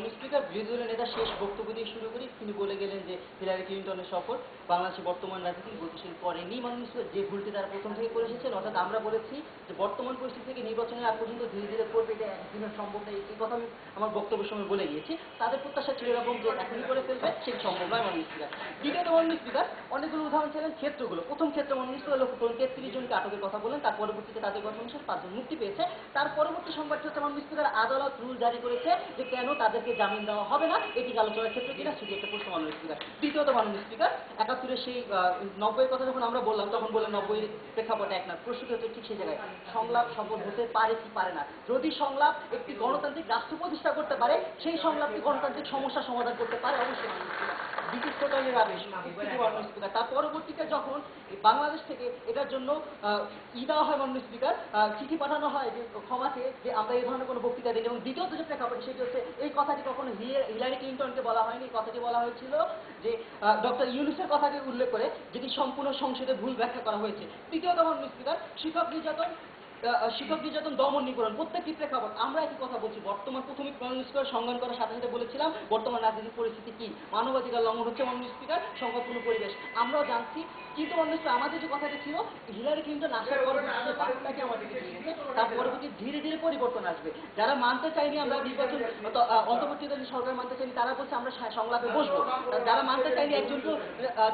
মাননীয় স্পিকার, বিরোধী দলের নেতা শেষ বক্তব্য দিয়ে শুরু করি। তিনি বলে গেলেন যে হিলারি ক্লিনটনের সফর বাংলাদেশের বর্তমান রাজনীতি গতিশীল করেনি। মাননীয় স্পিকার, যে ভুলটি তারা প্রথম থেকে করে এসেছেন, অর্থাৎ আমরা বলেছি যে বর্তমান পরিস্থিতি থেকে নির্বাচনের আগ পর্যন্ত ধীরে ধীরে করবে, এটা একদিনের সম্ভব নয়। এই কথা আমি আমার বক্তব্যের সময় বলে গিয়েছি। তাদের প্রত্যাশা ছিল এরকম যে এখনই করে ফেলবে, সেটি সম্ভব নয় মাননীয় স্পিকার। দ্বিতীয়ত মাননীয় স্পিকার, অনেকগুলো উদাহরণ ছিলেন ক্ষেত্রগুলো। প্রথম ক্ষেত্রে মাননীয় স্পিকার লক্ষ্য করুন 33 জনকে আটকের কথা বলেন, তার পরবর্তীতে তাদের কথা অনুসারে 5 জন মুক্তি পেয়েছে। তার পরবর্তী সংবাদটি হচ্ছে মাননীয় স্পিকার আদালত রুল জারি করেছে যে কেন তাদেরকে জামিন দেওয়া হবে না, এটি আলোচনার ক্ষেত্রে কিনা সেটি একটা প্রশ্ন মাননীয় স্পিকার। দ্বিতীয়ত মাননীয় স্পিকার, 71-এর সেই 90-এর কথা যখন আমরা বললাম, তখন বললেন 90-এর প্রেক্ষাপটে এক না। প্রশ্নটি হচ্ছে ঠিক সেই জায়গায়, সংলাপ সফল হতে পারে কি পারে না। যদি সংলাপ একটি গণতান্ত্রিক রাষ্ট্র প্রতিষ্ঠা করতে পারে, সেই সংলাপটি গণতান্ত্রিক সমস্যা সমাধান করতে পারে অবশ্যই মাননীয় স্পিকার। ব্রিটিশ কোটালের আদেশ মাননীয় স্পিকার। তার পরবর্তীতে যখন বাংলাদেশ থেকে এটার জন্য দেওয়া হয় মাননীয় স্পিকার, চিঠি পাঠানো হয় যে ক্ষমা চেয়ে যে আমরা এই ধরনের কোনো বক্তৃতা দিই। এবং দ্বিতীয়ত যে প্রেক্ষাপট সেটি হচ্ছে, এই কথাটি কখনো হিলারি ক্লিনটনকে বলা হয়নি। এই কথাটি বলা হয়েছিল যে ডক্টর ইউনূসের কথাকে উল্লেখ করে, যেটি সম্পূর্ণ সংসদে ভুল ব্যাখ্যা করা হয়েছে। তৃতীয়ত মাননীয় স্পিকার, শিক্ষক নির্যাতন দমন নিপীড়ন প্রত্যেকটি প্রেক্ষাপট আমরা একই কথা বলছি। বর্তমান প্রাথমিক মাননীয় স্পিকার সংজ্ঞান করার সাথে সাথে বলেছিলাম বর্তমান রাজনৈতিক পরিস্থিতি কি, মানবাধিকার লঙ্ঘন হচ্ছে মাননীয় স্পিকার, সংকটপূর্ণ পরিবেশ আমরাও জানছি। কিন্তু মাননীয় স্পিকার, আমাদের যে কথাটি ছিল হিলারি ক্লিনটন আসার পরবর্তীতে বার্তাকে আমাদের দিয়ে গেছে, তার পরবর্তী ধীরে ধীরে পরিবর্তন আসবে। যারা মানতে চাইনি আমরা নির্বাচন অন্তর্বর্তীকালীন সরকার মানতে চাইনি, তারা বলছে আমরা সংলাপে বসবো। যারা মানতে চাইনি একজনকে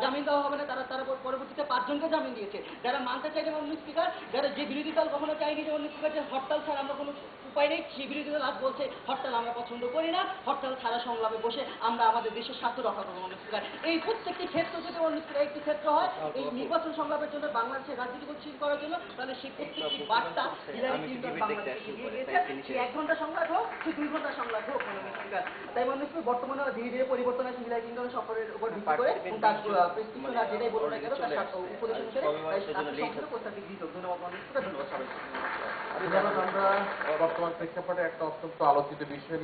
জামিন দেওয়া হবে না, তারা পরবর্তীতে 5 জনকে জামিন দিয়েছে। যারা মানতে চাইনি মাননীয় স্পিকার, যারা যে বিরোধী দল কখনো চাইনি যে মাননীয় স্পিকার যে হরতাল ছাড়া আমরা কোনো উপায় নেই, সেই বিরোধী দল আজ বলছে হরতাল আমরা পছন্দ করি না, হরতাল ছাড়া সংলাপে বসে আমরা আমাদের দেশের স্বার্থ রক্ষা করবো মাননীয় স্পিকার। এই প্রত্যেকটি ক্ষেত্র যদি মাননীয় স্পিকার একটি ক্ষেত্র হয় এই নির্বাচন সংলাপের জন্য, বাংলাদেশের রাজনীতি গতিশীল করার জন্য, তাহলে সেই প্রত্যেকটি বার্তা হিলারি ক্লিনটন বাংলাদেশকে দিয়ে গিয়েছে। সে 1 ঘন্টা সংলাপ হোক, সে 2 ঘন্টা সংলাপ হোক মাননীয় স্পিকার। তাই মাননীয় স্পিকার, বর্তমানে ধীরে ধীরে পরিবর্তন আছে হিলারি ক্লিনটনের সফরের উপর ভিত্তি করে, এবং তার প্রেসক্রিপশন আর যেটাই বলুন না কেন তার উপদেশ অনুসারে প্রস্তাবটি গৃহীত। ধন্যবাদ মাননীয় স্পিকার, ধন্যবাদ সবাইকে। আমরা বর্তমান প্রেক্ষাপটে একটা অত্যন্ত আলোচিত বিষয়